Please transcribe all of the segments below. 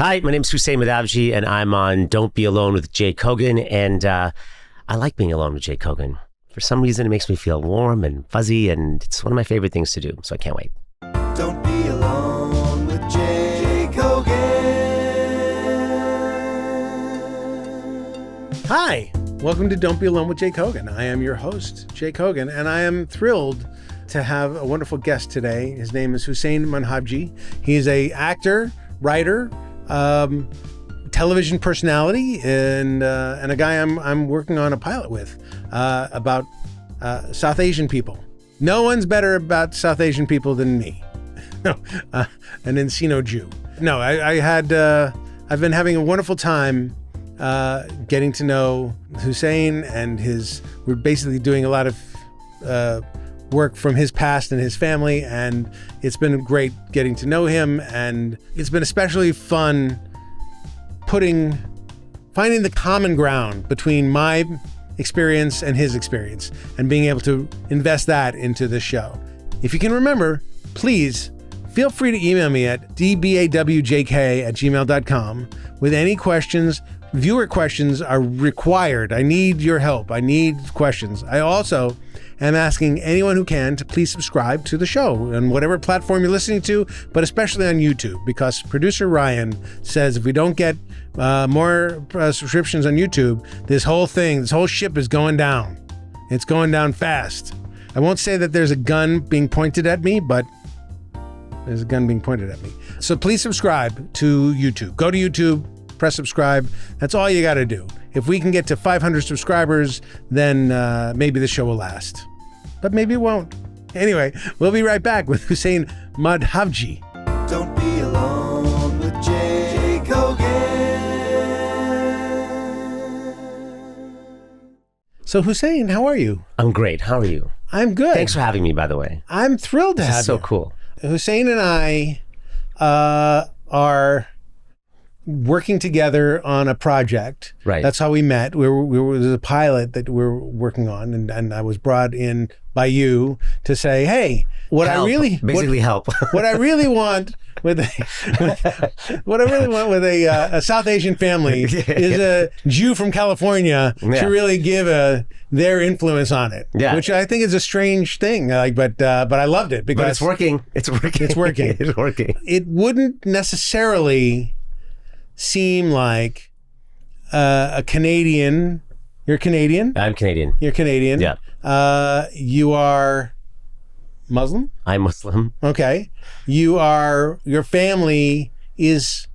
Hi, my name's Husein Madhavji, and I'm on Don't Be Alone with Jake Hogan, and I like being alone with Jake Hogan. For some reason, it makes me feel warm and fuzzy, and it's one of my favorite things to do, so I can't wait. Don't be alone with Jake Hogan. Hi, welcome to Don't Be Alone with Jake Hogan. I am your host, Jake Hogan, and I am thrilled to have a wonderful guest today. His name is Husein Madhavji. He's an actor, writer, television personality, and a guy I'm working on a pilot with about South Asian people. No one's better about South Asian people than me. An Encino Jew. No, I've been having a wonderful time getting to know Husein and we're basically doing a lot of work from his past and his family, and it's been great getting to know him, and it's been especially fun finding the common ground between my experience and his experience and being able to invest that into the show. If you can remember, please feel free to email me at dbawjk@gmail.com with any questions. Viewer questions are required. I need your help. I need questions. I also am asking anyone who can to please subscribe to the show on whatever platform you're listening to, but especially on YouTube, because producer Ryan says if we don't get more subscriptions on YouTube, this whole ship is going down. It's going down fast. I won't say that there's a gun being pointed at me, but there's a gun being pointed at me. So please subscribe to YouTube. Go to YouTube, press subscribe. That's all you got to do. If we can get to 500 subscribers, then maybe the show will last. But maybe it won't. Anyway, we'll be right back with Husein Madhavji. Don't be alone with Jake Hogan. So Husein, how are you? I'm great. How are you? I'm good. Thanks for having me, by the way. I'm thrilled to have you. This is so cool. Husein and I are working together on a project. Right. That's how we met. There was a pilot that we're working on, and I was brought in by you to say, hey, what I really want with a South Asian family is a Jew from California to really give their influence on it. Yeah. Which I think is a strange thing. But I loved it because it's working. It's working. It's working. It's working. It wouldn't necessarily seem like a Canadian. You're Canadian? I'm Canadian. You're Canadian. Yeah. You are Muslim? I'm Muslim. Okay. Your family is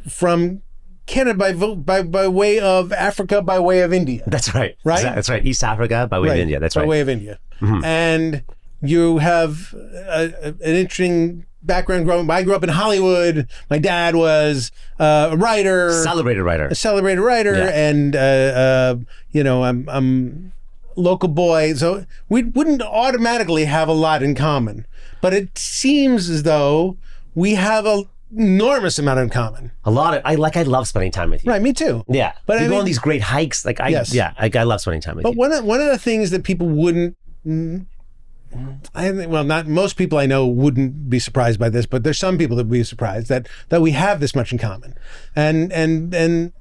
from Canada by way of Africa, by way of India. That's right. Right? That's right. East Africa by way of India. That's right. By way of India. Mm-hmm. And you have an interesting background. I grew up in Hollywood. My dad was a writer, a celebrated writer, yeah. And I'm local boy, so we wouldn't automatically have a lot in common. But it seems as though we have an enormous amount in common. I love spending time with you. Right, me too. Yeah, but we go on these great hikes. I love spending time with you. But one of the things that people wouldn't. Not most people I know wouldn't be surprised by this, but there's some people that would be surprised that we have this much in common. And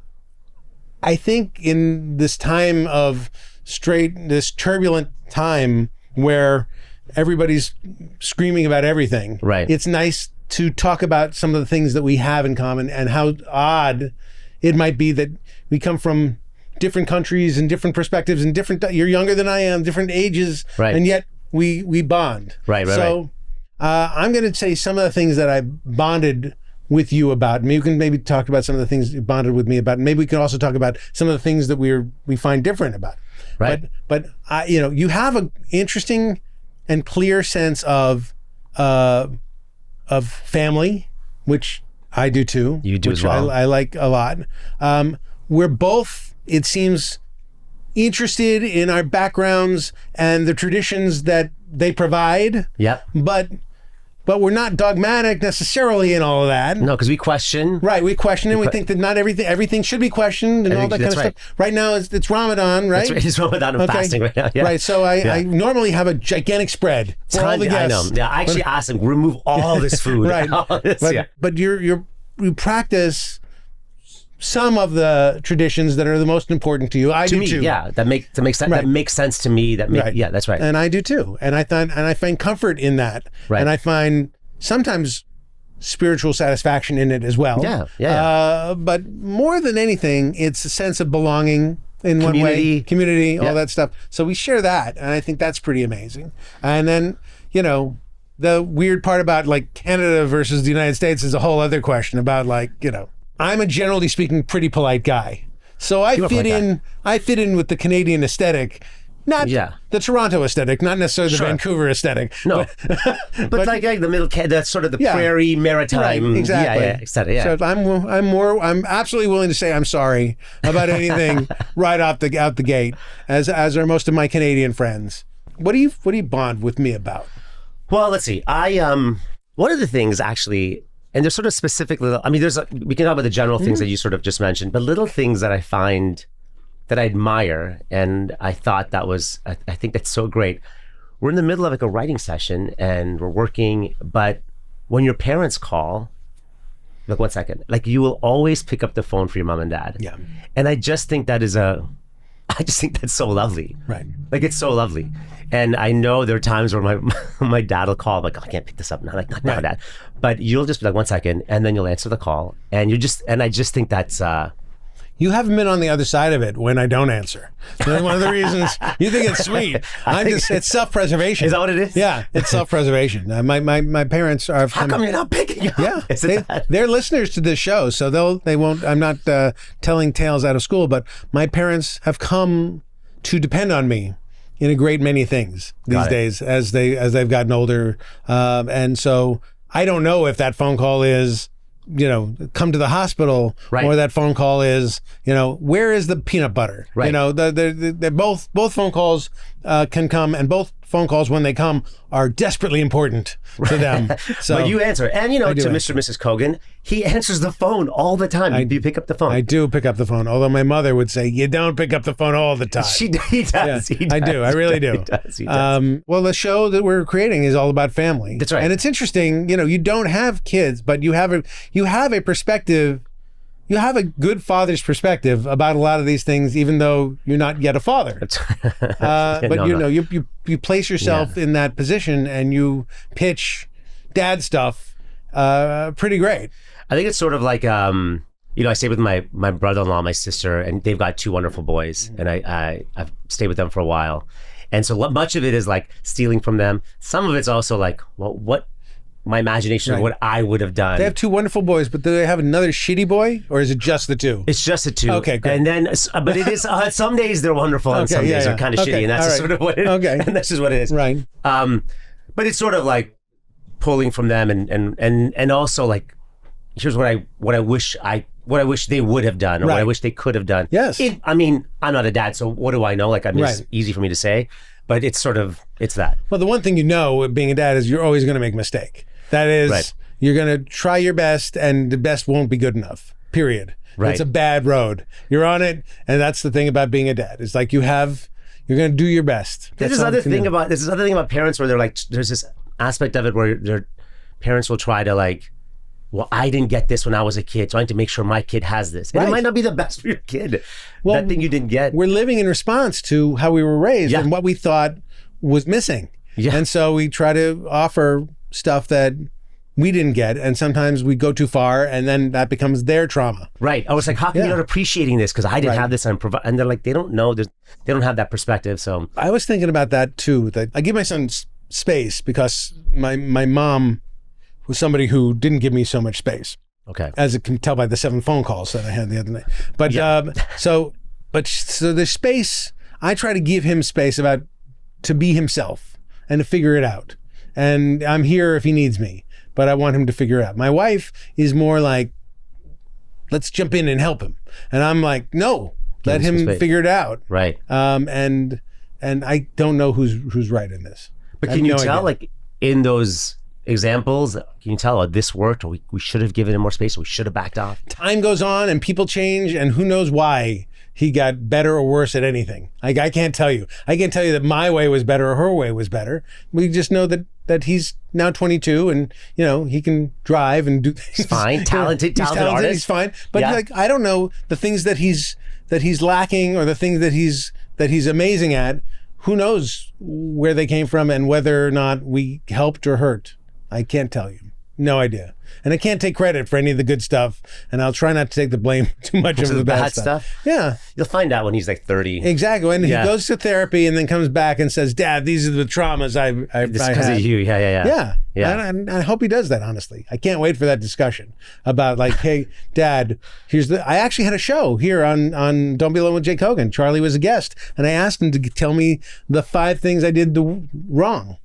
I think in this time of this turbulent time where everybody's screaming about everything, right, it's nice to talk about some of the things that we have in common and how odd it might be that we come from different countries and different perspectives and you're younger than I am, different ages, right, and yet we bond. Right. So I'm going to say some of the things that I bonded with you about. Maybe you can talk about some of the things you bonded with me about. And maybe we can also talk about some of the things that we find different about. Right. But you have an interesting and clear sense of family, which I do too. You do which as well. I like a lot. We're both, it seems, interested in our backgrounds and the traditions that they provide. Yep. But we're not dogmatic necessarily in all of that. No, because we question. Right, we question and we think that not everything should be questioned and all that kind of stuff. Right now it's Ramadan, right? That's right. It's Ramadan. I'm fasting right now. Yeah. Right, so I normally have a gigantic spread for all the guests. I know. Yeah, I actually asked them, remove all this food. Right. But you practice some of the traditions that are the most important to you. I do too. Yeah, that makes sense. Right. That makes sense to me. Right. Yeah, that's right. And I do too. And I find comfort in that. Right. And I find sometimes spiritual satisfaction in it as well. Yeah. But more than anything, it's a sense of belonging in one way. Community, all that stuff. So we share that. And I think that's pretty amazing. And then, you know, the weird part about like Canada versus the United States is a whole other question about like, you know, I'm a generally speaking pretty polite guy. So I fit in with the Canadian aesthetic, not the Toronto aesthetic, not necessarily the Vancouver aesthetic. No. but like the middle, that's sort of the prairie maritime. Right, exactly. Aesthetic, So I'm absolutely willing to say I'm sorry about anything right out the gate, as are most of my Canadian friends. What do you bond with me about? Well, let's see. One of the things actually, and there's sort of specific little, I mean, we can talk about the general things that you sort of just mentioned, but little things that I find that I admire, and I thought that was, I think that's so great. We're in the middle of like a writing session and we're working, but when your parents call, like 1 second, like you will always pick up the phone for your mom and dad. Yeah. And I just think I just think that's so lovely. Right. Like it's so lovely. And I know there are times where my dad will call, I'm like, oh, I can't pick this up now, like not now, Dad. But you'll just be like 1 second, and then you'll answer the call, and I just think that's. You haven't been on the other side of it when I don't answer. That's one of the reasons you think it's sweet. It's self-preservation. Is that what it is? Yeah, it's self-preservation. My parents are. How come you're not picking up? Yeah, they're listeners to this show, so they won't. I'm not telling tales out of school, but my parents have come to depend on me in a great many things these days as they've gotten older, and so I don't know if that phone call is, you know, come to the hospital, or that phone call is, you know, where is the peanut butter? Right. You know, they're both phone calls can come, and both phone calls when they come are desperately important to them. So but you answer, and you know, to Mr. and Mrs. Kogan, he answers the phone all the time. You pick up the phone. I do pick up the phone, although my mother would say you don't pick up the phone all the time. He does. Yeah, He does. I do. I really do. He does. Well, the show that we're creating is all about family. That's right. And it's interesting. You know, you don't have kids, but you have a perspective. You have a good father's perspective about a lot of these things, even though you're not yet a father. You place yourself in that position and you pitch dad stuff pretty great. I think it's sort of like, you know, I stay with my brother-in-law, my sister, and they've got two wonderful boys, and I've stayed with them for a while. And so much of it is like stealing from them. Some of it's also like, well, what my imagination of what I would have done. They have two wonderful boys, but do they have another shitty boy, or is it just the two? It's just the two. Okay, good. And then, but it is, some days they're wonderful and some days they're kind of shitty, and that's sort of what it is. Okay. And that's just what it is. Right. But it's sort of like pulling from them and also like, here's what I wish they would have done, or what I wish they could have done. Yes. I mean, I'm not a dad, so what do I know? Like, I mean, it's easy for me to say, but it's sort of, it's that. Well, the one thing you know, being a dad, is you're always going to make a mistake. That is, you're going to try your best, and the best won't be good enough, period. Right. It's a bad road. You're on it, and that's the thing about being a dad. It's like you're going to do your best. There's this other thing about parents where they're like, there's this aspect of it where their parents will try to like, well, I didn't get this when I was a kid, so I need to make sure my kid has this. And it might not be the best for your kid. Well, that thing you didn't get. We're living in response to how we were raised and what we thought was missing. Yeah. And so we try to offer stuff that we didn't get, and sometimes we go too far, and then that becomes their trauma. Right. I was like, how come you're not appreciating this? Because I didn't have this, and they're like, they don't know. They don't have that perspective. So I was thinking about that too. That I give my son space because my mom was somebody who didn't give me so much space. Okay. As you can tell by the 7 phone calls that I had the other night. But so the space, I try to give him space to be himself and to figure it out. And I'm here if he needs me, but I want him to figure it out. My wife is more like, let's jump in and help him. And I'm like, no, let him figure it out. Right. And I don't know who's right in this. But can you tell, like, in those examples, can you tell, this worked, or we should have given him more space, or we should have backed off? Time goes on and people change, and who knows why he got better or worse at anything. I can't tell you. I can't tell you that my way was better or her way was better. We just know that that he's now 22 and he can drive and do things. He's fine, talented artist. He's fine, but like I don't know the things that he's lacking or the things that he's amazing at. Who knows where they came from and whether or not we helped or hurt? I can't tell you. No idea. And I can't take credit for any of the good stuff, and I'll try not to take the blame too much of the bad stuff. Yeah. You'll find out when he's like 30. Exactly. And he goes to therapy and then comes back and says, Dad, these are the traumas I because of you. Yeah. And I hope he does that, honestly. I can't wait for that discussion about like, hey, Dad, I actually had a show here on Don't Be Alone with Jake Hogan. Charlie was a guest, and I asked him to tell me the 5 things I did wrong.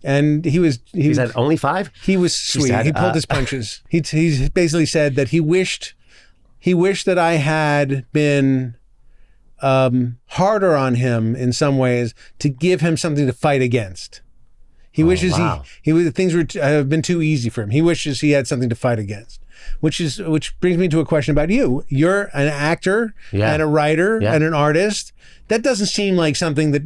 And he said only 5? He was sweet. He pulled his punches. He basically said that he wished that I had been harder on him in some ways to give him something to fight against. He wishes things have been too easy for him. He wishes he had something to fight against. Which brings me to a question about you. You're an actor and a writer and an artist. That doesn't seem like something that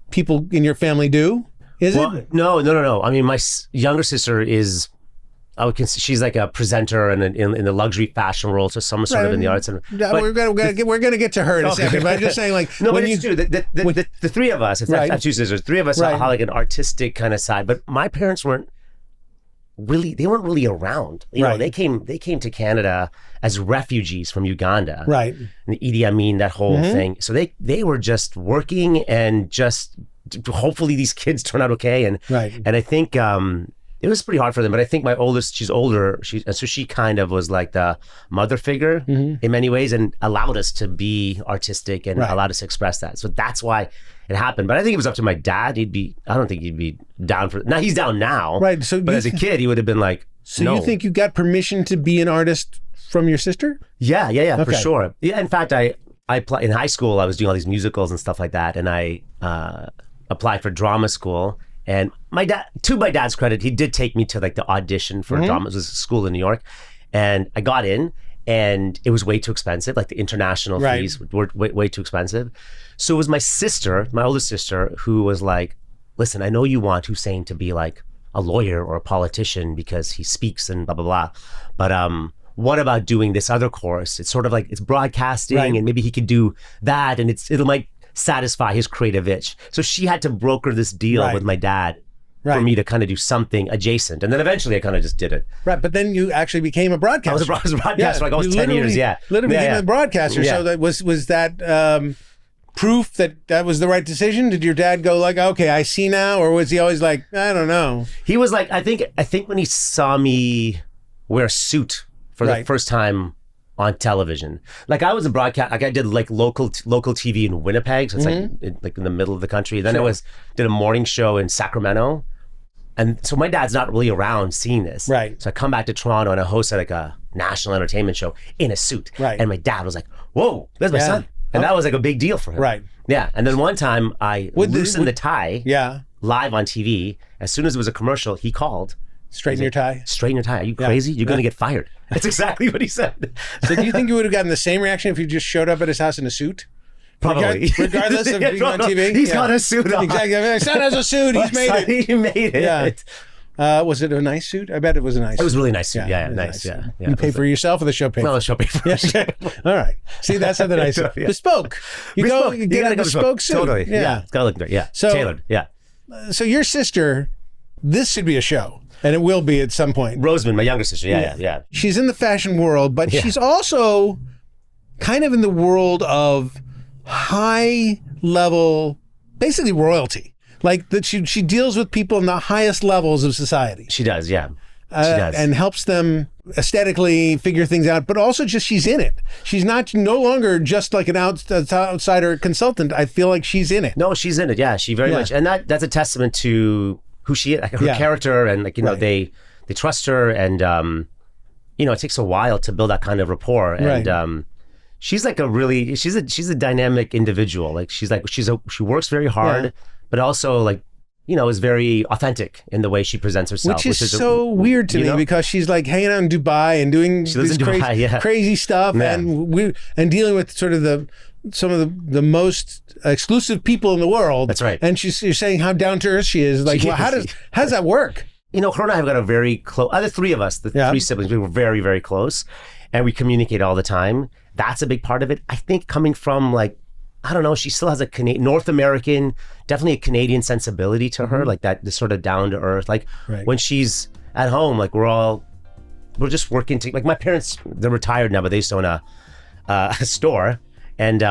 people in your family do. Is it? No. I mean, my younger sister is, she's like a presenter in the luxury fashion world, so some sort of in the arts. We're gonna get to her in a second. But I'm just saying, like, no, but it's true. The 3 of us, I have 2 sisters. 3 of us have like an artistic kind of side, but my parents weren't really around. You know, they came to Canada as refugees from Uganda, right? And the Idi Amin, that whole thing. So they were just working and just. Hopefully these kids turn out okay, and I think it was pretty hard for them. But I think my oldest, she's older, so she kind of was like the mother figure in many ways, and allowed us to be artistic and allowed us to express that. So that's why it happened. But I think it was up to my dad. I don't think he'd be down for. Now he's down now, right? So, but as a kid, he would have been like, so no. You think you got permission to be an artist from your sister? Yeah, okay. For sure. Yeah, in fact, I in high school, I was doing all these musicals and stuff like that, and I applied for drama school. And to my dad's credit, he did take me to like the audition for drama. It was a school in New York, and I got in, and it was way too expensive. Like the international fees were way too expensive. So it was my sister, my oldest sister, who was like, "Listen, I know you want Husein to be like a lawyer or a politician because he speaks and blah blah blah, but what about doing this other course? It's sort of like it's broadcasting, and maybe he could do that, and it might satisfy his creative itch." So she had to broker this deal with my dad for me to kind of do something adjacent. And then eventually I kind of just did it. Right, but then you actually became a broadcaster. I was a broadcaster for like almost 10 years, Literally became a broadcaster. So that was that proof that was the right decision? Did your dad go like, okay, I see now? Or was he always like, I don't know? He was like, I think when he saw me wear a suit for the first time on television. Like I was a broadcast, like I did like local TV in Winnipeg, so it's like in the middle of the country. Then I did a morning show in Sacramento. And so my dad's not really around seeing this. Right. So I come back to Toronto and I hosted like a national entertainment show in a suit. Right. And my dad was like, whoa, that's my son. And that was like a big deal for him. Right. Yeah. And then one time I loosened the tie live on TV. As soon as it was a commercial, he called. Straighten your tie? Straighten your tie. Are you crazy? You're going to get fired. That's exactly what he said. So do you think you would have gotten the same reaction if you just showed up at his house in a suit? Probably. Regardless of being on TV? He's got a suit on. Exactly. My son has a suit. He's made it. He made it. Yeah. Was it a nice suit? I bet it was a nice suit. It was a really nice suit. Yeah, nice. Yeah. You pay for yourself or the show paid for? No, the show paid for it. All right. See, that's something nice. Bespoke. You get a bespoke suit. Totally. Yeah. It's got to look great. Yeah. So, tailored. Yeah. So your sister, this should be a show. And it will be at some point. Rosamund, my younger sister. Yeah. She's in the fashion world, but she's also kind of in the world of high level, basically royalty. Like that she deals with people in the highest levels of society. She does, yeah. She does. And helps them aesthetically figure things out, but also just she's in it. She's no longer just like an outsider consultant. I feel like she's in it. No, she's in it. Yeah, she very much. And that's a testament to who she is, like her character, and like, you know, they trust her, and you know, it takes a while to build that kind of rapport. And she's like she's a dynamic individual. Like she works very hard, but also like, you know, is very authentic in the way she presents herself. Which is so weird to me, because she's like hanging out in Dubai and doing this crazy stuff, and dealing with sort of some of the most exclusive people in the world. That's right. And you're saying how down to earth she is. Like, well, how does that work? You know, her and I have got a very close, the three of us, the three siblings, we were very, very close, and we communicate all the time. That's a big part of it. I think coming from like, I don't know, she still has a North American, definitely a Canadian sensibility to her, like that, this sort of down to earth. Like when she's at home, like we're just working like my parents, they're retired now, but they used to own a store. And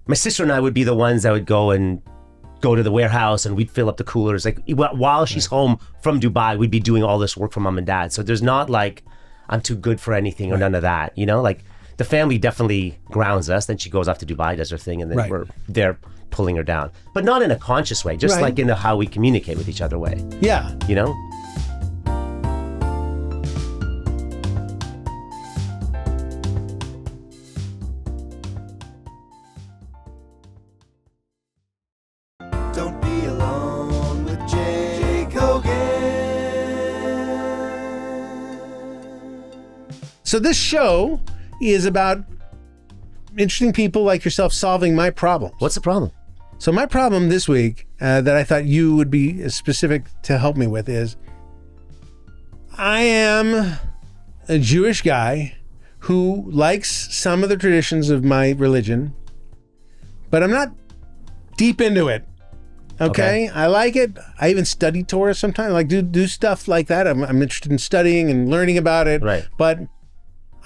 my sister and I would be the ones that would go to the warehouse and we'd fill up the coolers. Like while she's home from Dubai, we'd be doing all this work for mom and dad. So there's not like, I'm too good for anything or none of that, you know? Like the family definitely grounds us. Then she goes off to Dubai, does her thing, and then we're there pulling her down. But not in a conscious way, just like in the how we communicate with each other way. Yeah. You know? Don't be alone with Jake Hogan. So this show is about interesting people like yourself solving my problems. What's the problem? So my problem this week that I thought you would be specific to help me with is I am a Jewish guy who likes some of the traditions of my religion, but I'm not deep into it. Okay. I like it. I even study Torah sometimes, like do stuff like that. I'm interested in studying and learning about it. Right. But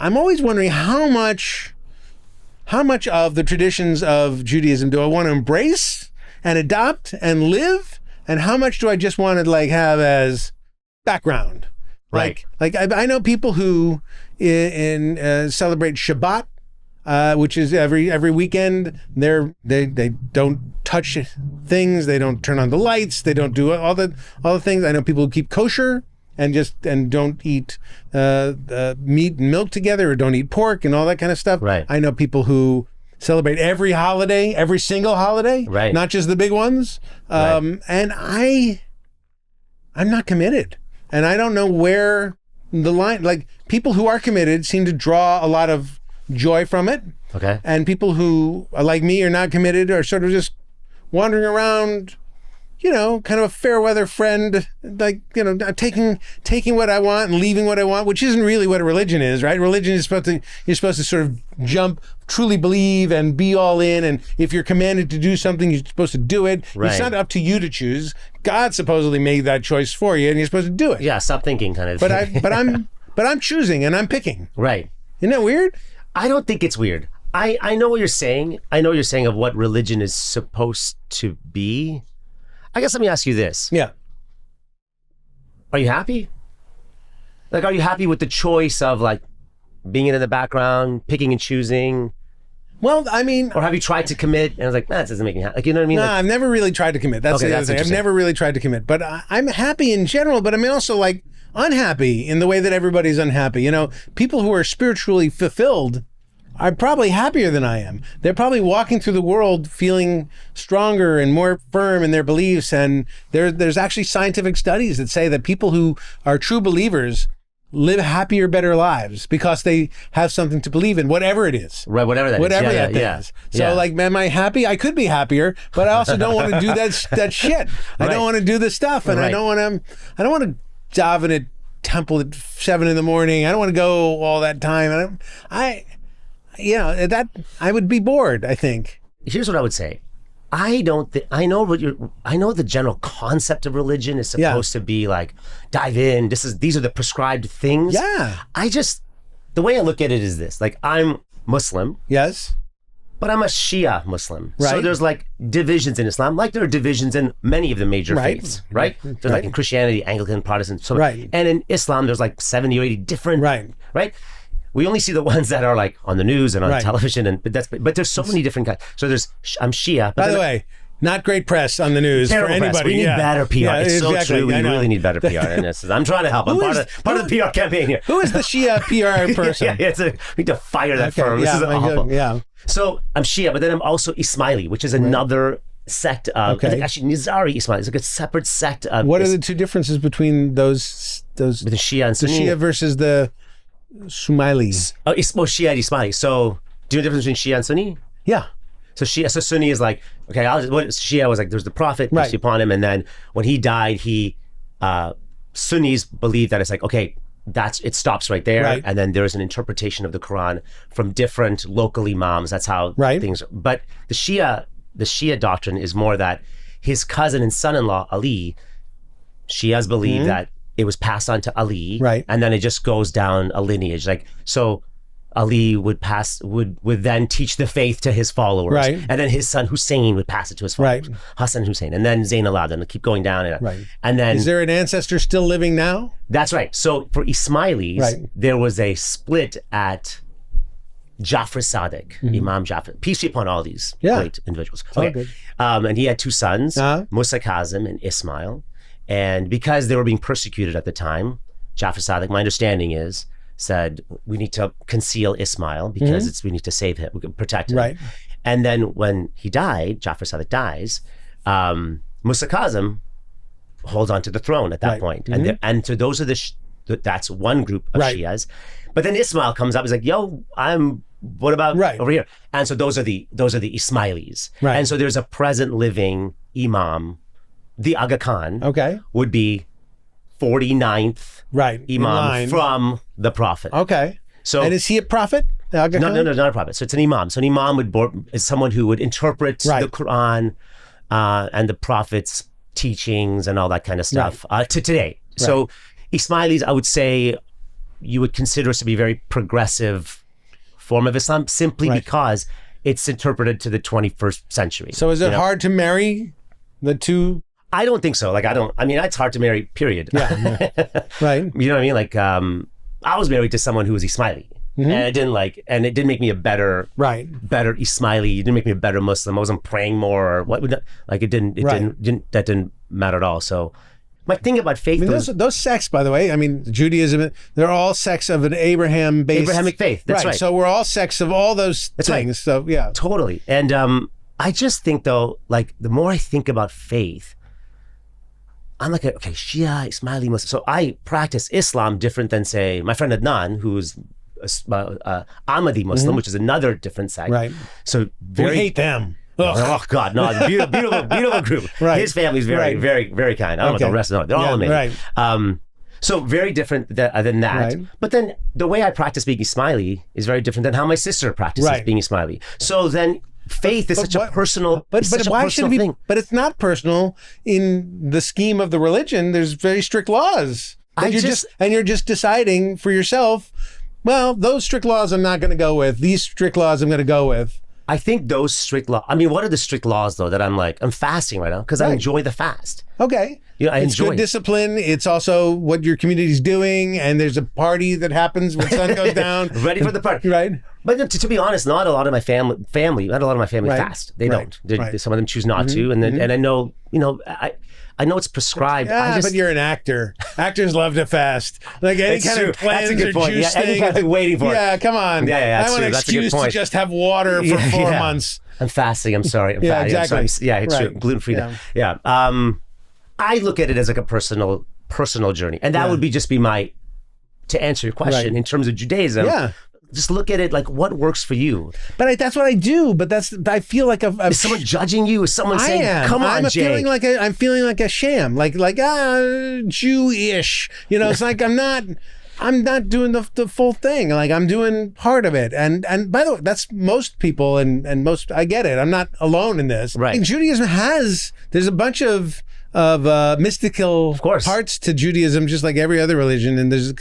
I'm always wondering how much of the traditions of Judaism do I want to embrace and adopt and live, and how much do I just want to like have as background? Right. Like I know people who celebrate Shabbat, which is every weekend. They don't touch things. They don't turn on the lights. They don't do all the things. I know people who keep kosher and don't eat meat and milk together, or don't eat pork and all that kind of stuff. Right. I know people who celebrate every single holiday, right, not just the big ones. And I'm not committed, and I don't know where the line. Like people who are committed seem to draw a lot of joy from it. Okay. And people who are like me are not committed, are sort of just wandering around, you know, kind of a fair weather friend, like, you know, taking what I want and leaving what I want, which isn't really what a religion is, right? Religion is you're supposed to sort of jump, truly believe and be all in. And if you're commanded to do something, you're supposed to do it. Right. It's not up to you to choose. God supposedly made that choice for you and you're supposed to do it. Yeah, stop thinking kind of thing. But I'm choosing and I'm picking. Right. Isn't that weird? I don't think it's weird. I know what you're saying. I know what you're saying of what religion is supposed to be. I guess let me ask you this. Yeah. Are you happy? Like, are you happy with the choice of like being in the background, picking and choosing? Well, I mean... Or have you tried to commit and I was like, that doesn't make me happy. Like, you know what I mean? No, Like, I've never really tried to commit. That's Okay, the that's other thing. I've interesting. never really tried to commit. But I'm happy in general, but I'm also like unhappy in the way that everybody's unhappy. You know, people who are spiritually fulfilled are probably happier than I am. They're probably walking through the world feeling stronger and more firm in their beliefs. And there's actually scientific studies that say that people who are true believers live happier, better lives because they have something to believe in, whatever it is. right, whatever that is. Whatever Yeah, that thing yeah, is. yeah. So Yeah. like, am I happy? I could be happier, but I also don't want to do that shit. I Right. don't want to do this stuff, and I Right. don't want to daven at temple at 7 a.m. I don't want to go all that time. I would be bored, I think. Here's what I would say. I know the general concept of religion is supposed to be like, dive in. These are the prescribed things. Yeah. The way I look at it is this, like, I'm Muslim, Yes. but I'm a Shia Muslim. Right. So there's like divisions in Islam, like there are divisions in many of the major Right. faiths, right? There's Right. like in Christianity, Anglican, Protestant. So, Right. And in Islam, there's like 70 or 80 different, Right. We only see the ones that are like on the news and on Right. television, but there's so many different kinds. So I'm Shia. But By then the way, not great press on the news for terrible anybody. press. We need Yeah. better PR. Yeah, It's exactly. so true. We I know. really need better PR. And I'm trying to help. I'm part of the PR campaign here. Who is the Shia PR person? We need to fire that firm. This yeah, is awful. Yeah. So I'm Shia, but then I'm also Ismaili, which is another sect of, Okay. actually Nizari Ismaili. It's like a separate sect of. What are the two differences between those between Shia and the Sunni? Shia versus the Sumaili? Shia and Ismaili. So do you know the difference between Shia and Sunni? Yeah. So Sunni is like, okay, Shia was like, there's the prophet, peace be upon him, and then when he died, Sunnis believe that it's like, okay, it stops right there, and then there's an interpretation of the Quran from different local imams. That's how things. But the Shia doctrine is more that his cousin and son-in-law Ali, Shias believe that it was passed on to Ali, and then it just goes down a lineage. Like so. Ali would then teach the faith to his followers, and then his son Husein would pass it to his followers, Hassan Husein, and then Zain al-Abidin, and keep going down. And then, is there an ancestor still living now? That's right. So for Ismailis, there was a split at Jafar Sadiq, Imam Jafar, peace be upon all these great individuals. Okay, and he had two sons, Musa Kazim and Ismail, and because they were being persecuted at the time, Jafar Sadiq, my understanding is, said we need to conceal Ismail because we need to save him, we can protect him. And then when he died, Jafar Sadiq dies, Musa Kazim holds on to the throne at that point. And so those are that's one group of Shias. But then Ismail comes up, he's like, yo, what about over here? And so those are the Ismailis. And so there's a present living imam, the Aga Khan would be 49th imam from the prophet. So, and is he a prophet? No, not a prophet. So it's an imam. So an imam is someone who would interpret the Quran and the prophet's teachings and all that kind of stuff to today. So Ismailis, I would say, you would consider us to be a very progressive form of Islam simply because it's interpreted to the 21st century. So is it hard to marry the two? I don't think so. I mean, it's hard to marry, period. You know what I mean? Like, I was married to someone who was Ismaili. And it didn't make me a better Ismaili. It didn't make me a better Muslim. I wasn't praying more or it didn't matter at all. So my thing about faith, those sects, by the way, I mean, Judaism, they're all sects of an Abrahamic faith. That's right. So we're all sects of all those things. So yeah. Totally. And I just think though, like the more I think about faith, I'm like, okay, Shia, Ismaili, Muslim. So I practice Islam different than, say, my friend Adnan, who's Ahmadi Muslim, which is another different sect. So we hate them. Oh God, no! Beautiful group. His family's very, very, very kind. I don't know about the rest of them. They're all amazing. So very different than that. But then the way I practice being Ismaili is very different than how my sister practices being Ismaili. So then faith is such a personal, thing. But it's not personal in the scheme of the religion. There's very strict laws. You're just deciding for yourself, well, those strict laws I'm not going to go with. These strict laws I'm going to go with. I think those strict laws, I mean, what are the strict laws though that I'm fasting right now because I enjoy the fast. Okay. I enjoy good discipline. It's also what your community's doing, and there's a party that happens when sun goes down. Ready for the party. But to be honest, not a lot of my family fast. They don't. Some of them choose not to, and I know, I know it's prescribed. But you're an actor. Actors love to fast. Like any kind of cleanse or juice thing. Any kind of waiting for it. Yeah, come on. I want an excuse to just have water for 4 months. I'm fasting. I'm sorry. I'm fatty. Exactly. It's true. Gluten-free. I look at it as like a personal journey, and that would be to answer your question in terms of Judaism. Just look at it like what works for you. But that's what I do. But I feel like is someone judging you? Is someone saying, "Come on, Jay"? I'm feeling like a sham, like Jewish. It's like I'm not doing the full thing. Like I'm doing part of it. And by the way, that's most people and most. I get it. I'm not alone in this. Right. And Judaism there's a bunch of mystical parts to Judaism, just like every other religion. And there's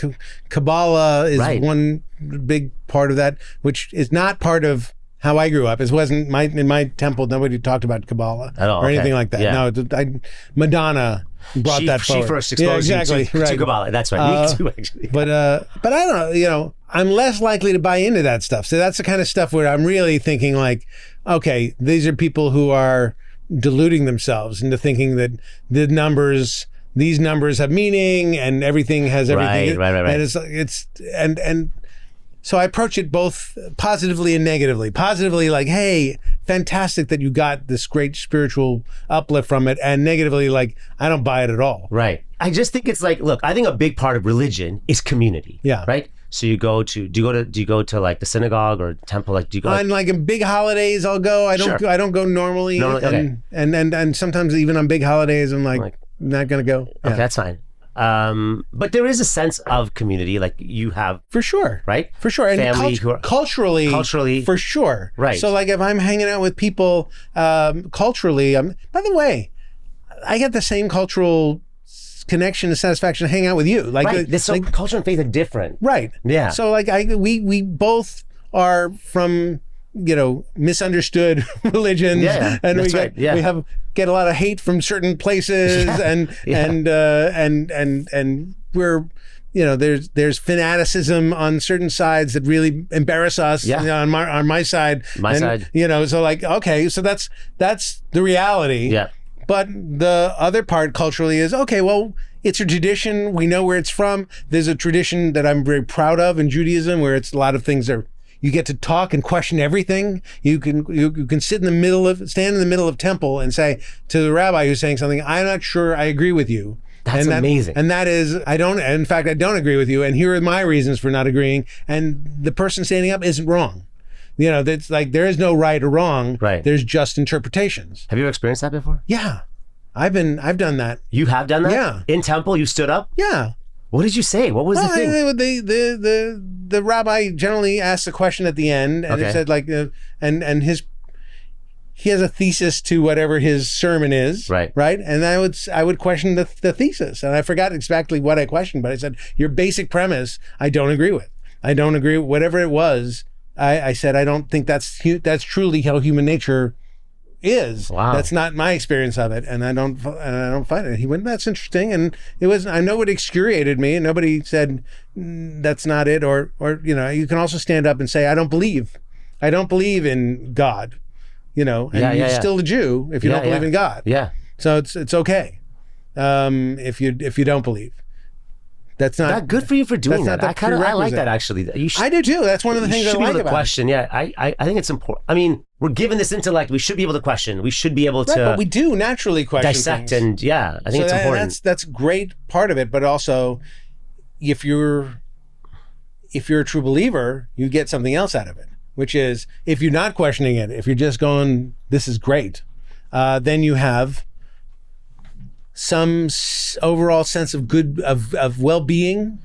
Kabbalah is one big part of that, which is not part of how I grew up. It wasn't in my temple. Nobody talked about Kabbalah or anything like that. Yeah. No, Madonna brought that forward. She first exposed you to Kabbalah. That's right. Me too, actually. But I don't know. I'm less likely to buy into that stuff. So that's the kind of stuff where I'm really thinking like, okay, these are people who are deluding themselves into thinking that these numbers have meaning and everything has everything. Right. And so I approach it both positively and negatively. Positively, like, hey, fantastic that you got this great spiritual uplift from it. And negatively, like, I don't buy it at all. Right. I just think it's like, look, I think a big part of religion is community. Yeah. Right? So you go to do you go to like the synagogue or temple? Like do you go? On like in big holidays, I'll go. I don't. Sure. I don't go normally. Okay. And sometimes even on big holidays, I'm like not gonna go. Okay, Yeah. that's fine. But there is a sense of community, like you have For sure. right? For sure. And Family who are- culturally, for sure. Right. So like if I'm hanging out with people culturally, by the way, I get the same cultural connection and satisfaction to hang out with you. Like, right. So culture and faith are different. right. Yeah. So like we both are from, misunderstood religions. Yeah, And that's we right. Yeah. get a lot of hate from certain places and we're there's fanaticism on certain sides that really embarrass us. Yeah. On my side. Side. So like, okay, so that's the reality. Yeah. But the other part culturally is, okay, well, it's a tradition. We know where it's from. There's a tradition that I'm very proud of in Judaism where it's a lot of things are, you get to talk and question everything. You can stand in the middle of temple and say to the rabbi who's saying something, I'm not sure I agree with you. That's amazing. And that is, I don't agree with you. And here are my reasons for not agreeing. And the person standing up isn't wrong. That's like, there is no right or wrong. Right. There's just interpretations. Have you ever experienced that before? Yeah. I've done that. You have done that? Yeah. In temple, you stood up? Yeah. What did you say? What was the thing? The rabbi generally asks a question at the end, and Okay. it said like, and he has a thesis to whatever his sermon is, Right. And I would question the thesis, and I forgot exactly what I questioned, but I said your basic premise I don't agree with. I don't agree with whatever it was. I said I don't think that's truly how human nature is. Wow. That's not my experience of it, and I don't find it. He went, that's interesting, and it was. I know it excoriated me, and nobody said that's not it, or you can also stand up and say I don't believe in God, and you're still a Jew if you don't believe in God. Yeah. So it's okay if you don't believe. That's not Good for you for doing that's that. not the I like prerequisite. that actually. I do too. That's one of the things I should be like able to about question. Yeah, I think it's important. I mean, we're given this intellect. We should be able to question. We should be able it. to Right, but we do naturally question dissect things. and I think it's important. That's great part of it. But also, if you're a true believer, you get something else out of it, which is if you're not questioning it, if you're just going, "This is great," then you have some overall sense of good, of well-being,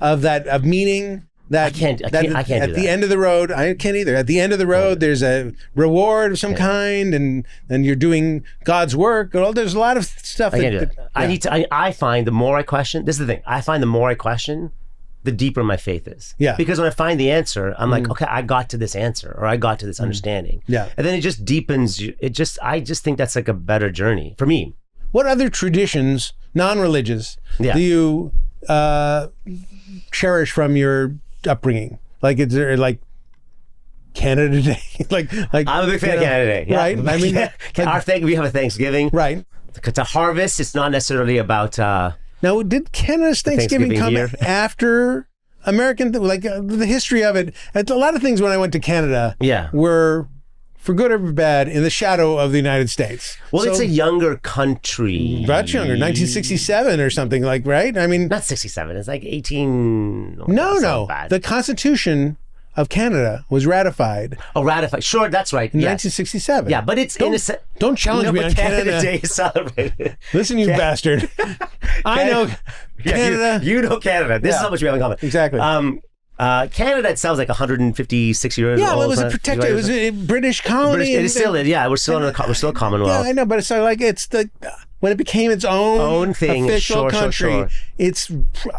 of meaning. That I can't do at that. the end of the road, I can't either. At the end of the road, there's a reward of some kind, and you're doing God's work. There's a lot of stuff. I can't do that. I find the more I question. This is the thing. I find the more I question, the deeper my faith is. Yeah. Because when I find the answer, I'm like, okay, I got to this answer, or I got to this understanding. Yeah. And then it just deepens you. I just think that's like a better journey for me. What other traditions, non-religious, Yeah. do you cherish from your upbringing? Like, is there like Canada Day? like I'm a big fan of Canada Day. Yeah. Right. I mean, we have a Thanksgiving. right. To harvest, it's not necessarily about. Now, did Canada's Thanksgiving come year. after American? The history of it. A lot of things when I went to Canada, Yeah. were, for good or bad, in the shadow of the United States. Well, So, it's a younger country. much younger, 1967 or something, like, right? I mean, Not 67. It's like 18. no. That's not bad. The Constitution of Canada was ratified ratified. Sure, that's right. in Yes. 1967. Yeah, but it's innocent. Don't challenge me on Canada. Day is celebrated. Listen, you bastard. I know Canada. You know Canada. This is Yeah. how much we have in common. Exactly. Canada itself is like 156 years old. Yeah, well, it was a protected. It was a British colony. It still is. Yeah, we're still a Commonwealth. Yeah, I know, but it's like it's when it became its own thing. official Sure. country.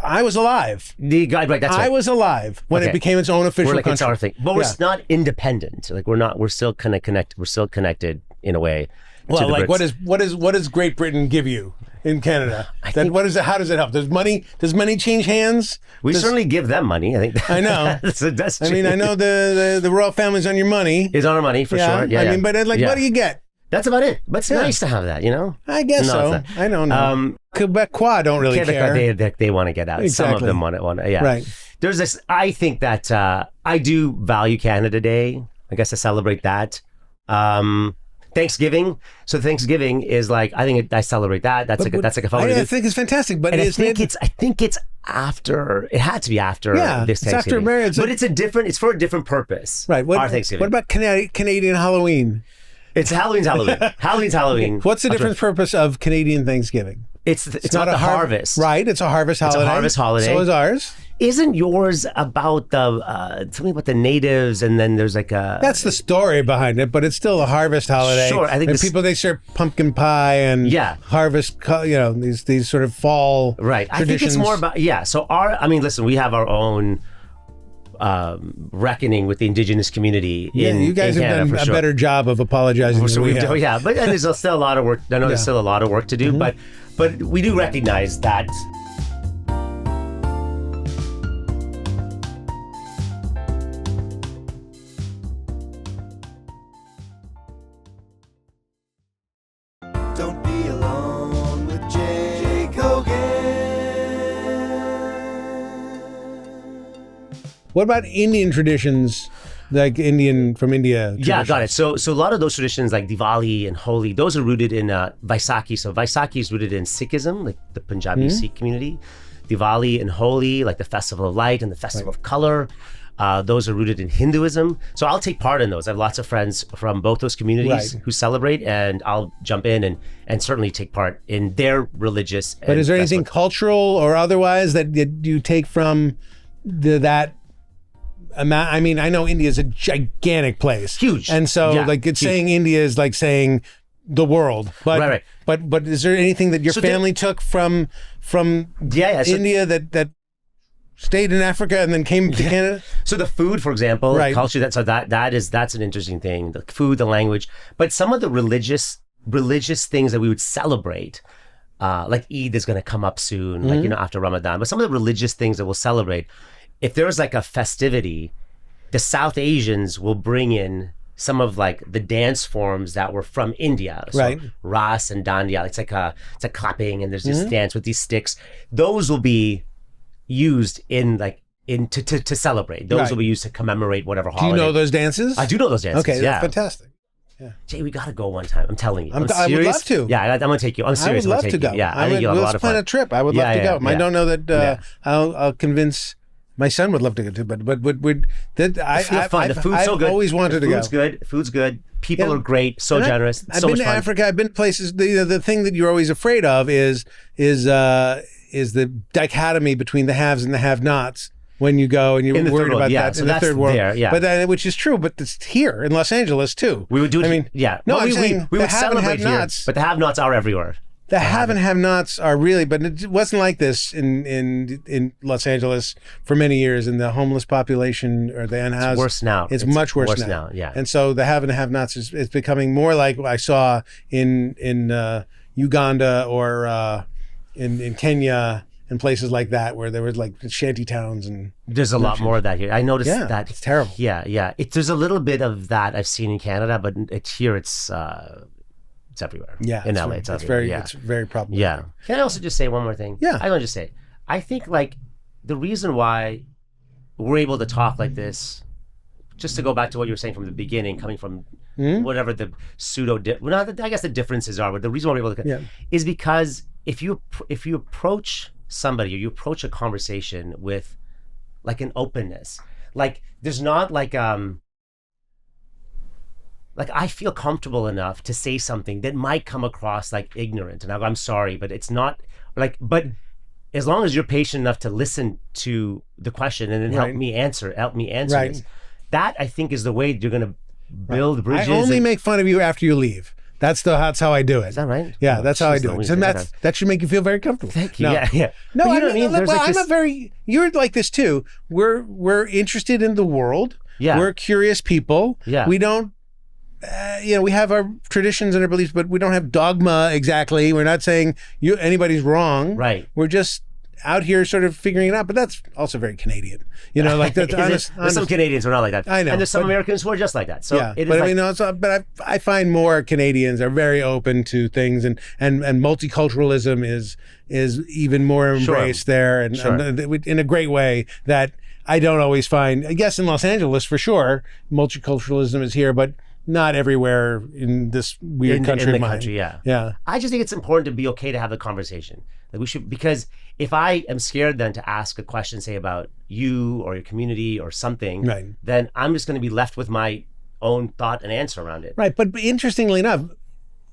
I was alive. Right. That's right. I was alive when it Okay. became its own official We're like country. it's our thing, but we're Yeah. not independent. Like we're not. We're still kind of connected. We're still connected in a way. Well, to the like Brits. what does Great Britain give you in Canada? What is it? How does it help? Does money change hands? We certainly give them money. I think. I know. that's I mean, I know the royal family's on your money. is on our money for sure. Yeah, I mean, but Yeah. what do you get? That's about it. But it's nice to have that, you know. I guess No, so. it's not. I don't know. Quebecois don't really care. They want to get out. Some of Exactly. them want to. Yeah. Right. There's this. I think that I do value Canada Day. I guess I celebrate that. Thanksgiving. So Thanksgiving is like I celebrate that. That's like a I fun. think it's fantastic, but And I isn't think it? it's after. It had to be after Yeah, this it's after Thanksgiving. Mary, it's but a- it's for a different purpose. Right. Our Thanksgiving. What about Canadian Halloween? It's Halloween's Halloween. Halloween's Halloween. What's the different purpose of Canadian Thanksgiving? It's not the harvest. Right. It's a harvest holiday. It's a harvest holiday. So is ours. Isn't yours about the something about the natives, and then there's like a That's the story behind it, but it's still a harvest holiday. Sure, I think and people, they serve pumpkin pie and harvest, these sort of fall right. I think traditions. it's more about So listen, we have our own reckoning with the indigenous community. You guys in have Canada, done a for sure. better job of apologizing than we have. Yeah, but there's still a lot of work. I know there's still a lot of work to do, but we do recognize that. Don't be alone with Jake Hogan. What about Indian traditions, like Indian from India? Yeah, got it. So a lot of those traditions like Diwali and Holi, those are rooted in Vaisakhi. So Vaisakhi is rooted in Sikhism, like the Punjabi Sikh community. Diwali and Holi, like the Festival of Light and the Festival of Color. Those are rooted in Hinduism. So I'll take part in those. I have lots of friends from both those communities who celebrate, and I'll jump in and certainly take part in their religious. But is there anything cultural or otherwise that you take from that? I mean, I know India is a gigantic place, huge, and so saying India is like saying the world. But right. But is there anything that your family took from India that stayed in Africa and then came to Canada? So the food, for example, culture. That's an interesting thing. The food, the language, but some of the religious things that we would celebrate, like Eid is going to come up soon, after Ramadan. But some of the religious things that we'll celebrate, if there's like a festivity, the South Asians will bring in some of like the dance forms that were from India. So Ras and Dandiya. It's like clapping, and there's this dance with these sticks. Those will be used to celebrate. Those will be used to commemorate whatever holiday. Do you know those dances? I do know those dances. Okay, yeah. that's fantastic. Yeah. Jay, we gotta go one time. I'm telling you. I would love to. Yeah, I'm gonna take you. I'm serious. I would love to go. Yeah, I think you'll have a lot of fun. Let's plan a trip. I would love to go. I don't know that I'll convince. My son would love to go too, but fun. The food's so good. I've always wanted to go. Food's good. People are great. So generous. I've so been much to fun. Africa. I've been to places. The thing that you're always afraid of is the dichotomy between the haves and the have-nots when you go and you're worried about that so in the third world. But which is true, but it's here in Los Angeles too. We would do it. I mean, No, I'm saying we would have and celebrate here, have-nots. but the have-nots are everywhere. The have and have-nots are really, but it wasn't like this in Los Angeles for many years. And the homeless population or the unhoused, it's worse now. It's much worse now. Yeah. And so the have and have-nots is becoming more like what I saw in Uganda or in Kenya and places like that, where there was like shanty towns and. There's a lot more of that here. I noticed that. It's terrible. Yeah. There's a little bit of that I've seen in Canada, but it's everywhere. Yeah, in LA, it's very problematic. Yeah. Can I also just say one more thing? Yeah. I want to just say, I think like the reason why we're able to talk like this, just to go back to what you were saying from the beginning, coming from whatever the I guess the differences are, but the reason why we're able to is because if you approach somebody or you approach a conversation with like an openness, like there's not like I feel comfortable enough to say something that might come across like ignorant, and I'm sorry, but it's not like. But as long as you're patient enough to listen to the question and then help me answer this, that I think is the way you're going to build bridges. I only make fun of you after you leave. That's how I do it. Is that right? Yeah, that's how I do it. And that should make you feel very comfortable. Thank you. No. Yeah. No, you know what I mean? I'm a very. You're like this too. We're interested in the world. Yeah. We're curious people. Yeah. We don't. We have our traditions and our beliefs, but we don't have dogma exactly. We're not saying anybody's wrong. Right. We're just out here sort of figuring it out. But that's also very Canadian. Like that's honest. There's some Canadians who are not like that. I know. And there's some Americans who are just like that. So yeah. it is but like, I mean, but I find more Canadians are very open to things, and multiculturalism is even more embraced there, and in a great way that I don't always find. I guess in Los Angeles for sure, multiculturalism is here, but not everywhere in this weird country in of the mine. country, yeah. Yeah. I just think it's important to be okay to have the conversation. Like we should, because if I am scared then to ask a question, say about you or your community or something, Right. then I'm just going to be left with my own thought and answer around it. Right. But interestingly enough,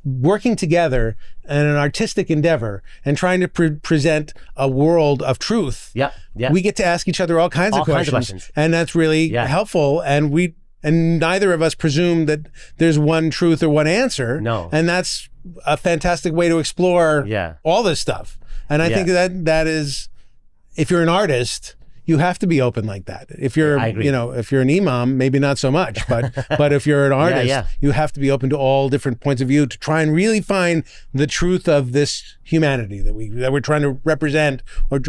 working together in an artistic endeavor and trying to present a world of truth, Yeah. we get to ask each other all kinds of questions. And that's really helpful. And neither of us presume that there's one truth or one answer. No. And that's a fantastic way to explore all this stuff. And I think that is, if you're an artist, you have to be open like that. If you're, if you're an imam, maybe not so much, but if you're an artist, you have to be open to all different points of view to try and really find the truth of this humanity that we're trying to represent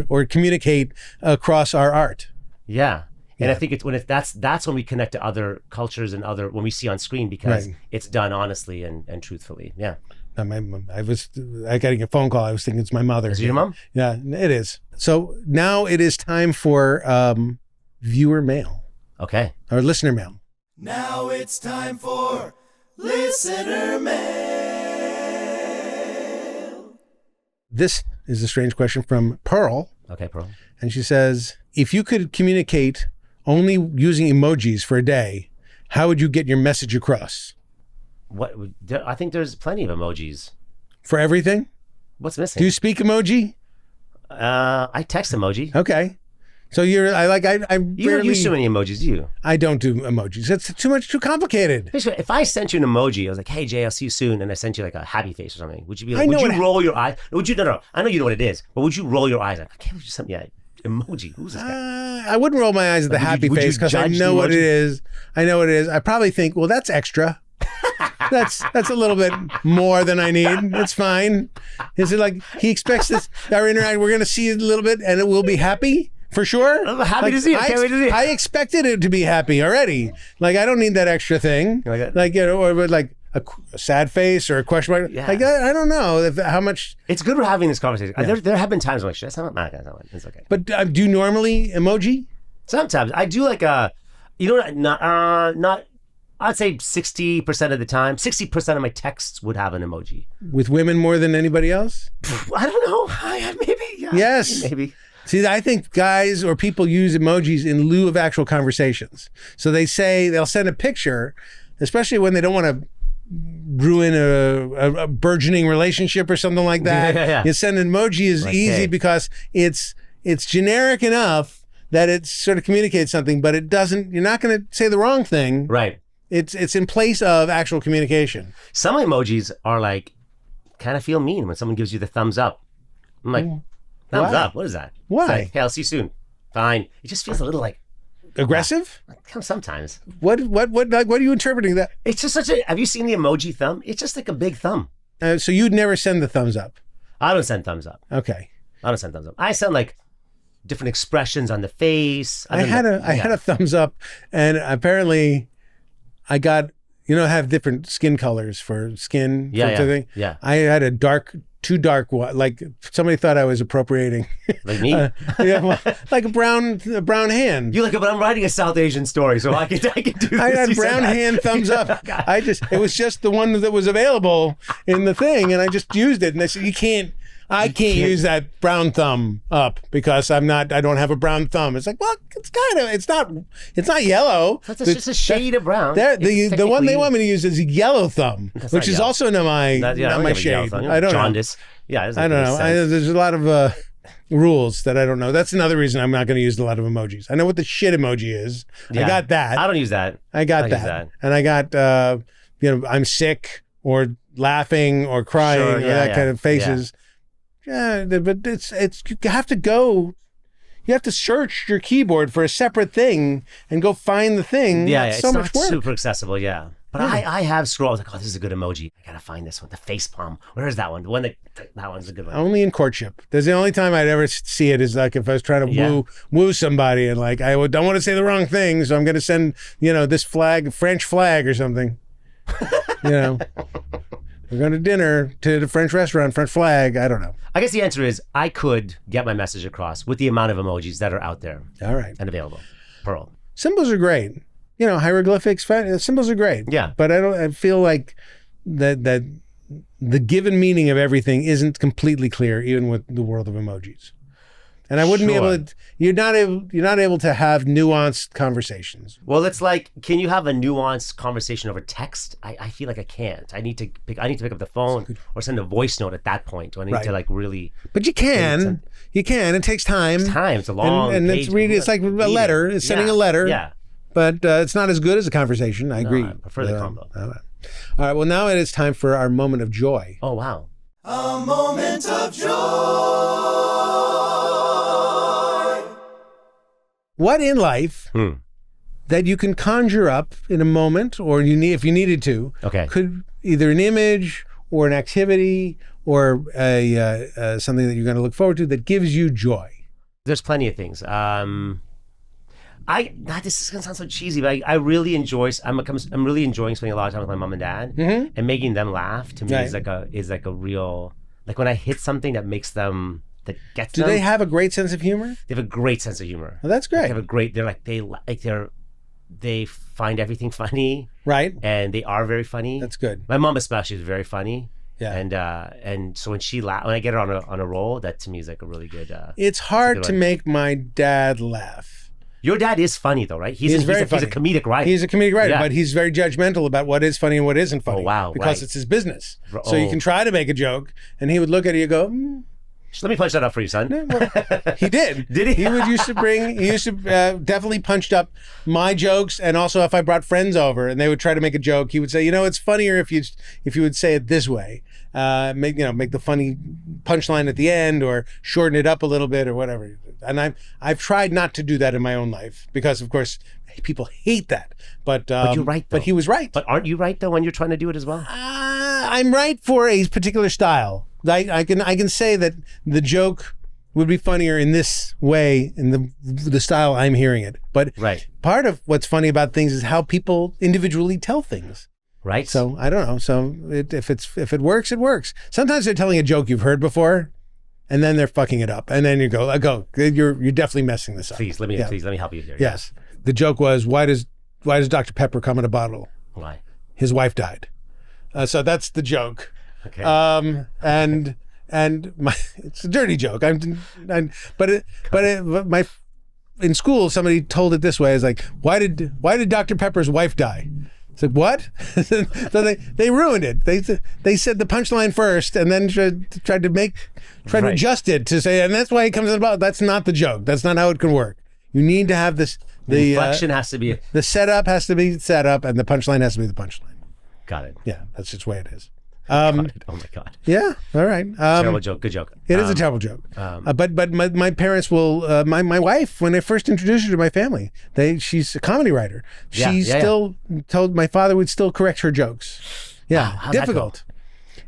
or communicate across our art. Yeah. And I think that's when we connect to other cultures and when we see on screen, because it's done honestly and truthfully. Yeah. I got a phone call. I was thinking it's my mother. Is it your mom? Yeah, it is. So now it is time for viewer mail. Okay. Or listener mail. Now it's time for listener mail. This is a strange question from Pearl. Okay, Pearl. And she says, if you could communicate only using emojis for a day, how would you get your message across? I think there's plenty of emojis. For everything? What's missing? Do you speak emoji? I text emoji. Okay. So you don't use too many emojis, do you? I don't do emojis. It's too complicated. If I sent you an emoji, I was like, hey Jay, I'll see you soon, and I sent you like a happy face or something, would you be like, would you roll your eyes? Would you, no, I know you know what it is, but would you roll your eyes? Like, I can't believe you sent me an emoji. Who's this guy? I wouldn't roll my eyes at the happy face because I know what it is. I probably think, well, that's extra. That's a little bit more than I need. It's fine. Is it like he expects this? Our interaction, we're going to see it a little bit, and it will be happy for sure. I'm happy to see it. Can't wait to see it. I expected it to be happy already. Like I don't need that extra thing. Like or like a sad face or a question mark. Yeah. Like I don't know how much. It's good we're having this conversation. Yeah. There have been times I'm like, shit, that's not my kind. It's okay. But do you normally emoji? Sometimes I do like not. I'd say 60% of the time, 60% of my texts would have an emoji. With women more than anybody else? I don't know. Maybe. Yeah. Yes. Maybe. See, I think guys or people use emojis in lieu of actual conversations. So they'll send a picture, especially when they don't want to ruin a burgeoning relationship or something like that. Yeah. You send an emoji is easy because it's generic enough that it sort of communicates something, but it doesn't. You're not going to say the wrong thing. Right. It's in place of actual communication. Some emojis are like, kind of feel mean when someone gives you the thumbs up. I'm like, thumbs up? What is that? Why? It's like, hey, I'll see you soon. Fine. It just feels a little like aggressive. Sometimes. What are you interpreting that? It's just have you seen the emoji thumb? It's just like a big thumb. So you'd never send the thumbs up? I don't send thumbs up. Okay. I don't send thumbs up. I send like different expressions on the face. I had a thumbs up, and apparently I got, have different skin colors for skin. Yeah. I had too dark one. Like somebody thought I was appropriating. Like me? Like a brown hand. You like it, but I'm writing a South Asian story, so I can do this. I had brown hand thumbs up. It was just the one that was available in the thing, and I just used it. And I said, I can't use that brown thumb up because I don't have a brown thumb. It's like, well, it's not yellow. That's just a shade of brown. The one they want me to use is a yellow thumb, which is also not my shade. I don't jaundice. know. Yeah, I don't know. There's a lot of rules that I don't know. That's another reason I'm not going to use a lot of emojis. I know what the shit emoji is. Yeah. I got that. I don't use that. I got that. And I got I'm sick or laughing or crying or that kind of faces. Yeah, but it's you have to search your keyboard for a separate thing and go find the thing. Yeah, it's it's so not much work. super accessible. Yeah, but I have scrolled. I was like, oh, this is a good emoji. I gotta find this one. The face palm. Where is that one? The one that one's a good one. Only in courtship. That's the only time I'd ever see it is like if I was trying to woo somebody and like I don't want to say the wrong thing, so I'm gonna send this flag, French flag or something. We're going to dinner to the French restaurant, French flag. I don't know. I guess the answer is I could get my message across with the amount of emojis that are out there. All right. And available. Pearl. Symbols are great. hieroglyphics, symbols are great. Yeah. But I feel like that the given meaning of everything isn't completely clear, even with the world of emojis. And I wouldn't be able to. You're not able to have nuanced conversations. Well, it's like, can you have a nuanced conversation over text? I feel like I can't. I need to pick up the phone or send a voice note at that point. I need to like really. But you can. You can. It takes time. It's a long. And page. it's like a letter. It's sending a letter. Yeah. But it's not as good as a conversation. I agree. I prefer the combo. All right. Well, now it is time for our moment of joy. Oh wow. A moment of joy. What in life that you can conjure up in a moment, or if you needed to, could either an image or an activity or something that you're going to look forward to that gives you joy? There's plenty of things. This is gonna sound so cheesy, but I really enjoy. I'm really enjoying spending a lot of time with my mom and dad, and making them laugh. To me, is like a real, like when I hit something that makes them. That gets Do them. they have a great sense of humor? They have a great sense of humor. Well, that's great. They have a great. They find everything funny. Right. And they are very funny. That's good. My mom especially is very funny. Yeah. And so when I get her on a roll, that to me is like a really good. It's hard to make my dad laugh. Your dad is funny though, right? He's a comedic writer. He's a comedic writer, but he's very judgmental about what is funny and what isn't funny. Oh wow! Because it's his business. So you can try to make a joke, and he would look at it and go. Let me punch that up for you, son. Well, he did. Did he? He used to definitely punched up my jokes, and also if I brought friends over and they would try to make a joke, he would say, it's funnier if you would say it this way. Make the funny punchline at the end, or shorten it up a little bit, or whatever. And I've tried not to do that in my own life because, of course, people hate that. But you're right, though. But he was right. But aren't you right though when you're trying to do it as well? I'm right for a particular style. I can say that the joke would be funnier in this way, in the style I'm hearing it. But part of what's funny about things is how people individually tell things. Right. So I don't know. So if it works, it works. Sometimes they're telling a joke you've heard before, and then they're fucking it up, and then you go, you're definitely messing this up. Please let me help you here. Yes. The joke was, why does Dr. Pepper come in a bottle? Why? His wife died. So that's the joke. Okay. And it's a dirty joke. In school somebody told it this way. It's like, why did Dr. Pepper's wife die? It's like, what? So they ruined it. They said the punchline first, and then tried to adjust it to say, and that's why it comes about. That's not the joke. That's not how it can work. You need to have this. The inflection has to be. The setup has to be set up, and the punchline has to be the punchline. Got it. Yeah, that's just the way it is. Oh my God. Yeah. All right. Terrible joke. Good joke. It is a terrible joke. But my parents will. My wife, when I first introduced her to my family, she's a comedy writer. She still told my father would still correct her jokes. Yeah. Wow, difficult.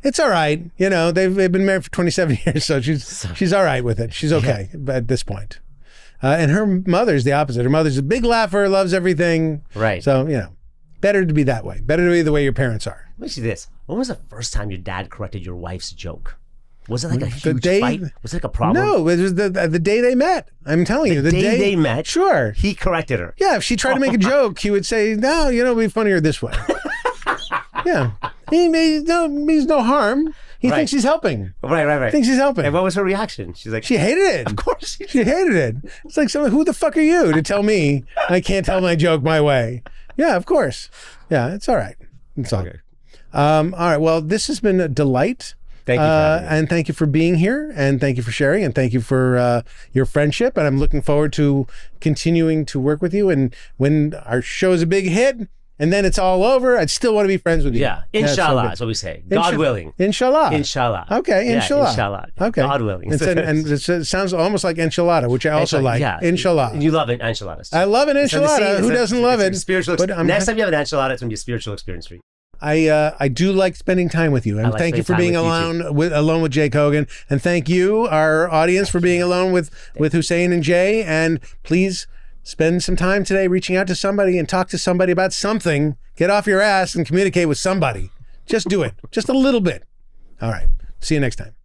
It's all right. They've been married for 27 years, so she's all right with it. She's okay at this point. And her mother's the opposite. Her mother's a big laugher, loves everything. Right. So better to be that way. Better to be the way your parents are. Let me see this. When was the first time your dad corrected your wife's joke? Was it like a huge fight? Was it like a problem? No, it was the day they met. I'm telling you. The day they met? Sure. He corrected her. Yeah, if she tried to make a joke, he would say, no, it'd be funnier this way. Yeah. He means no harm. He thinks he's helping. Right. Thinks he's helping. And what was her reaction? She's like, she hated it. Of course. She hated it. It's like, who the fuck are you to tell me I can't tell my joke my way? Yeah, of course. Yeah, it's all right. It's all good. All right. Well, this has been a delight. Thank you for having me. And thank you for being here, and thank you for sharing, and thank you for your friendship. And I'm looking forward to continuing to work with you. And when our show is a big hit, and then it's all over, I'd still want to be friends with you. Yeah. Inshallah, is what we say. God willing. Inshallah. Inshallah. Okay. Inshallah. Yeah, inshallah. Okay. God willing. And it sounds almost like enchilada, which I also like. Yeah. Inshallah. You love it, enchiladas. I love an enchilada. Who doesn't love it? Spiritual. Next time you have an enchilada, it's going to be a spiritual experience for you. I do like spending time with you, and thank you for being alone with Jake Hogan, and thank you, our audience, for being alone with Husein and Jay. And please spend some time today reaching out to somebody and talk to somebody about something. Get off your ass and communicate with somebody. Just do it, just a little bit. All right. See you next time.